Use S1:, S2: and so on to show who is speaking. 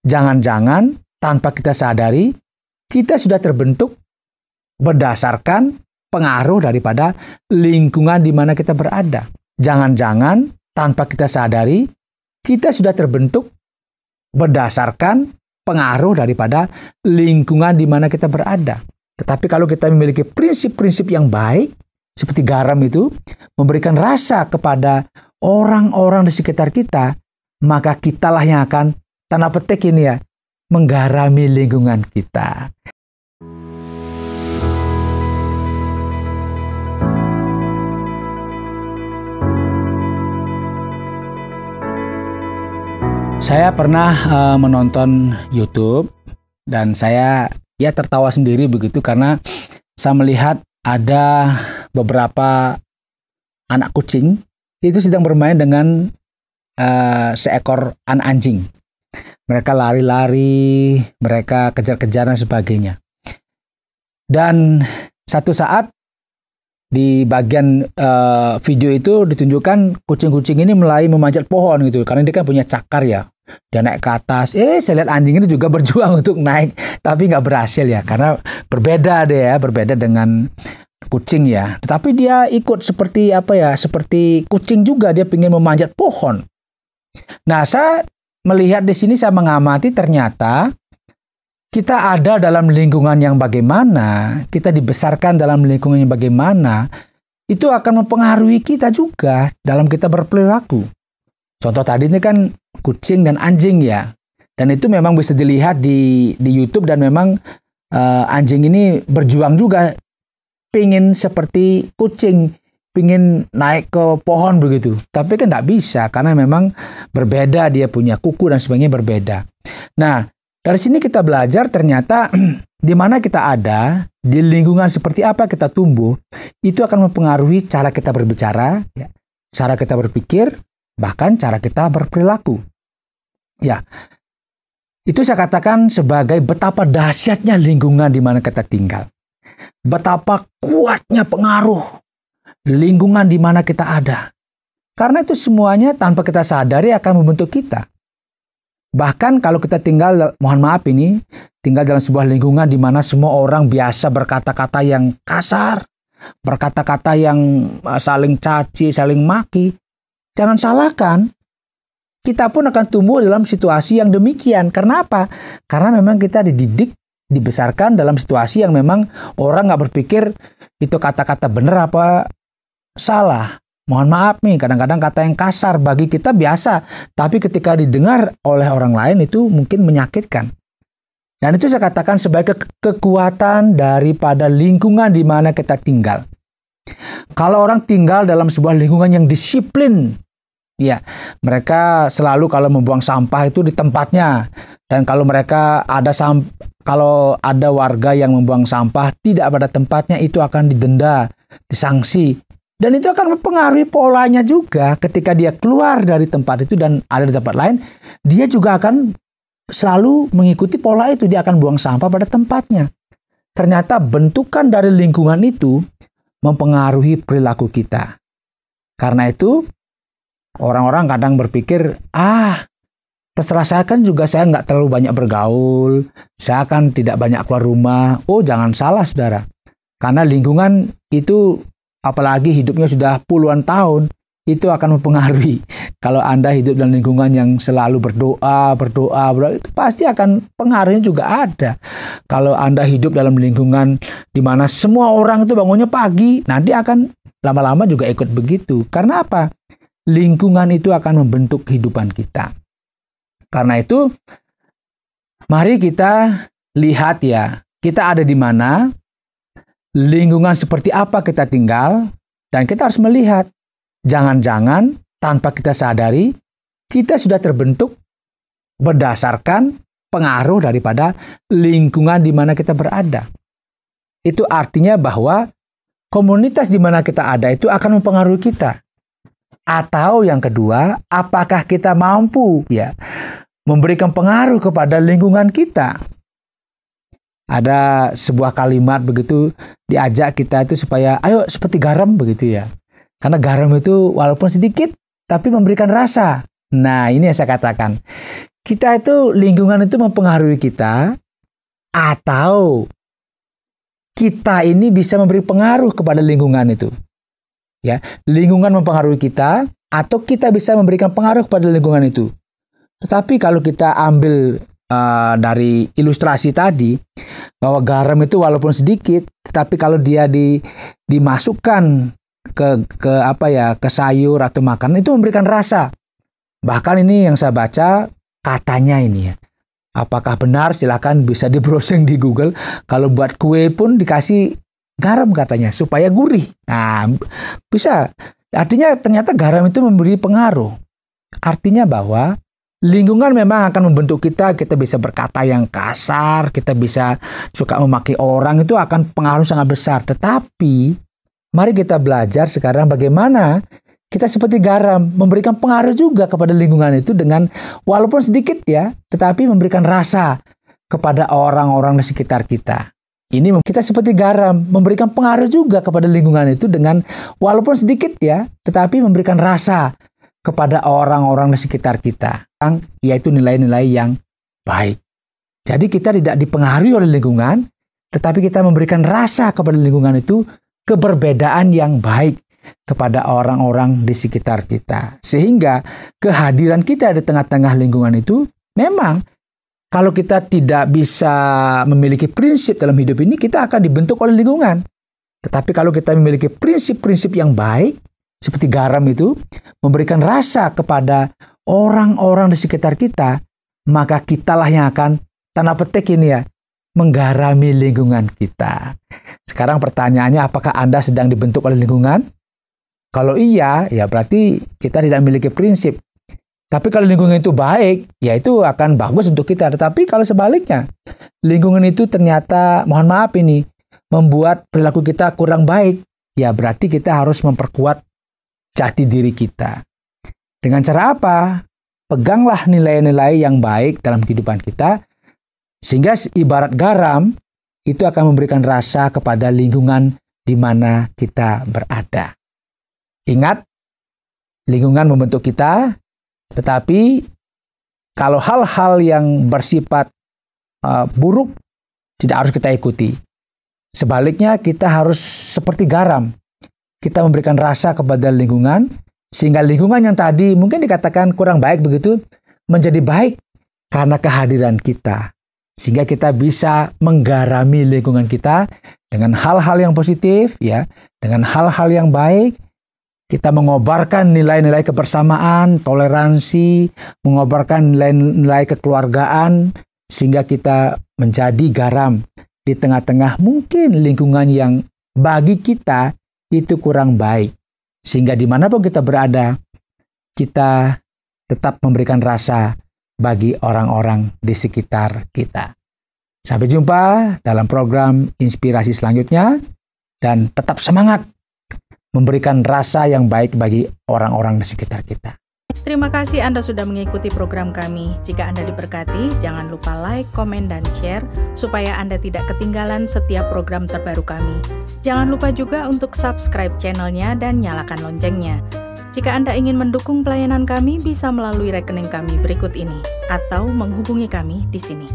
S1: Jangan-jangan tanpa kita sadari, kita sudah terbentuk berdasarkan pengaruh daripada lingkungan di mana kita berada. Jangan-jangan tanpa kita sadari, kita sudah terbentuk berdasarkan pengaruh daripada lingkungan di mana kita berada. Tetapi kalau kita memiliki prinsip-prinsip yang baik, seperti garam itu, memberikan rasa kepada orang-orang di sekitar kita, maka kitalah yang akan, tanda petik ini ya, menggarami lingkungan kita. Saya pernah menonton YouTube dan saya tertawa sendiri begitu karena saya melihat ada beberapa anak kucing itu sedang bermain dengan seekor anak anjing. Mereka lari-lari, mereka kejar-kejaran dan sebagainya. Dan satu saat di bagian video itu ditunjukkan kucing-kucing ini mulai memanjat pohon gitu, karena dia kan punya cakar ya. Dia naik ke atas. Saya lihat anjing ini juga berjuang untuk naik, tapi nggak berhasil ya, karena berbeda dengan kucing ya. Tetapi dia ikut seperti seperti kucing juga, dia ingin memanjat pohon. Nah, saya melihat di sini, saya mengamati ternyata kita ada dalam lingkungan yang bagaimana, kita dibesarkan dalam lingkungan yang bagaimana, itu akan mempengaruhi kita juga dalam kita berperilaku. Contoh tadi ini kan kucing dan anjing ya. Dan itu memang bisa dilihat di YouTube, dan memang anjing ini berjuang juga, pingin seperti kucing, pingin naik ke pohon begitu. Tapi kan tidak bisa, karena memang berbeda, dia punya kuku dan sebagainya berbeda. Nah, dari sini kita belajar ternyata di mana kita ada, di lingkungan seperti apa kita tumbuh, itu akan mempengaruhi cara kita berbicara, ya, cara kita berpikir, bahkan cara kita berperilaku. Ya, itu saya katakan sebagai betapa dahsyatnya lingkungan di mana kita tinggal. Betapa kuatnya pengaruh lingkungan di mana kita ada. Karena itu semuanya tanpa kita sadari akan membentuk kita. Bahkan kalau kita tinggal, mohon maaf ini, tinggal dalam sebuah lingkungan di mana semua orang biasa berkata-kata yang kasar, berkata-kata yang saling caci, saling maki. Jangan salahkan, kita pun akan tumbuh dalam situasi yang demikian. Karena apa? Karena memang kita dididik, dibesarkan dalam situasi yang memang orang nggak berpikir itu kata-kata benar apa salah. Mohon maaf nih, kadang-kadang kata yang kasar bagi kita biasa, tapi ketika didengar oleh orang lain itu mungkin menyakitkan. Dan itu saya katakan sebagai kekuatan daripada lingkungan di mana kita tinggal. Kalau orang tinggal dalam sebuah lingkungan yang disiplin, ya, mereka selalu kalau membuang sampah itu di tempatnya. Dan kalau mereka kalau ada warga yang membuang sampah tidak pada tempatnya, itu akan didenda, disanksi. Dan itu akan mempengaruhi polanya juga. Ketika dia keluar dari tempat itu dan ada di tempat lain, dia juga akan selalu mengikuti pola itu. Dia akan buang sampah pada tempatnya. Ternyata bentukan dari lingkungan itu mempengaruhi perilaku kita. Karena itu orang-orang kadang berpikir, terserah saya kan juga, saya nggak terlalu banyak bergaul, saya kan tidak banyak keluar rumah. Oh, jangan salah saudara. Karena lingkungan itu, apalagi hidupnya sudah puluhan tahun, itu akan mempengaruhi. Kalau Anda hidup dalam lingkungan yang selalu berdoa, itu pasti akan pengaruhnya juga ada. Kalau Anda hidup dalam lingkungan di mana semua orang itu bangunnya pagi, nanti akan lama-lama juga ikut begitu. Karena apa? Lingkungan itu akan membentuk kehidupan kita. Karena itu, mari kita lihat ya, kita ada di mana, lingkungan seperti apa kita tinggal, dan kita harus melihat, jangan-jangan tanpa kita sadari, kita sudah terbentuk berdasarkan pengaruh daripada lingkungan di mana kita berada. Itu artinya bahwa komunitas di mana kita ada itu akan mempengaruhi kita. Atau yang kedua, apakah kita mampu ya memberikan pengaruh kepada lingkungan kita? Ada sebuah kalimat begitu, diajak kita itu supaya ayo seperti garam begitu ya. Karena garam itu walaupun sedikit tapi memberikan rasa. Nah, ini yang saya katakan. kita itu lingkungan itu mempengaruhi kita atau kita ini bisa memberi pengaruh kepada lingkungan itu. Ya, lingkungan mempengaruhi kita atau kita bisa memberikan pengaruh kepada lingkungan itu. Tetapi kalau kita ambil dari ilustrasi tadi bahwa garam itu walaupun sedikit, tetapi kalau dia dimasukkan ke sayur atau makanan itu memberikan rasa. Bahkan ini yang saya baca katanya ini ya. Apakah benar? Silakan bisa di browsing di Google. Kalau buat kue pun dikasih garam katanya supaya gurih. Nah, bisa. Artinya ternyata garam itu memberi pengaruh. Artinya bahwa lingkungan memang akan membentuk kita. Kita bisa berkata yang kasar, kita bisa suka memaki orang, itu akan pengaruh sangat besar. Tetapi mari kita belajar sekarang bagaimana kita seperti garam, memberikan pengaruh juga kepada lingkungan itu dengan walaupun sedikit ya, tetapi memberikan rasa kepada orang-orang di sekitar kita. Ini kita seperti garam, memberikan pengaruh juga kepada lingkungan itu dengan walaupun sedikit ya, tetapi memberikan rasa kepada orang-orang di sekitar kita, yaitu nilai-nilai yang baik. Jadi kita tidak dipengaruhi oleh lingkungan, tetapi kita memberikan rasa kepada lingkungan itu keberbedaan yang baik kepada orang-orang di sekitar kita. Sehingga kehadiran kita di tengah-tengah lingkungan itu memang kalau kita tidak bisa memiliki prinsip dalam hidup ini, kita akan dibentuk oleh lingkungan. Tetapi kalau kita memiliki prinsip-prinsip yang baik, seperti garam itu, memberikan rasa kepada orang-orang di sekitar kita, maka kitalah yang akan, tanda petik ini ya, menggarami lingkungan kita. Sekarang pertanyaannya, apakah Anda sedang dibentuk oleh lingkungan? Kalau iya, ya berarti kita tidak memiliki prinsip. Tapi kalau lingkungan itu baik, ya itu akan bagus untuk kita. Tetapi kalau sebaliknya, lingkungan itu ternyata, mohon maaf ini, membuat perilaku kita kurang baik, ya berarti kita harus memperkuat jati diri kita. Dengan cara apa? Peganglah nilai-nilai yang baik dalam kehidupan kita, sehingga ibarat garam, itu akan memberikan rasa kepada lingkungan di mana kita berada. Ingat, lingkungan membentuk kita, tetapi kalau hal-hal yang bersifat buruk tidak harus kita ikuti. Sebaliknya kita harus seperti garam. Kita memberikan rasa kepada lingkungan, sehingga lingkungan yang tadi mungkin dikatakan kurang baik begitu, menjadi baik karena kehadiran kita. Sehingga kita bisa menggarami lingkungan kita dengan hal-hal yang positif, ya, dengan hal-hal yang baik. Kita mengobarkan nilai-nilai kebersamaan, toleransi, mengobarkan nilai-nilai kekeluargaan, sehingga kita menjadi garam di tengah-tengah mungkin lingkungan yang bagi kita itu kurang baik. Sehingga dimanapun kita berada, kita tetap memberikan rasa bagi orang-orang di sekitar kita. Sampai jumpa dalam program inspirasi selanjutnya, dan tetap semangat memberikan rasa yang baik bagi orang-orang di sekitar kita.
S2: Terima kasih Anda sudah mengikuti program kami. Jika Anda diberkati, jangan lupa like, komen, dan share supaya Anda tidak ketinggalan setiap program terbaru kami. Jangan lupa juga untuk subscribe channelnya dan nyalakan loncengnya. Jika Anda ingin mendukung pelayanan kami, bisa melalui rekening kami berikut ini atau menghubungi kami di sini.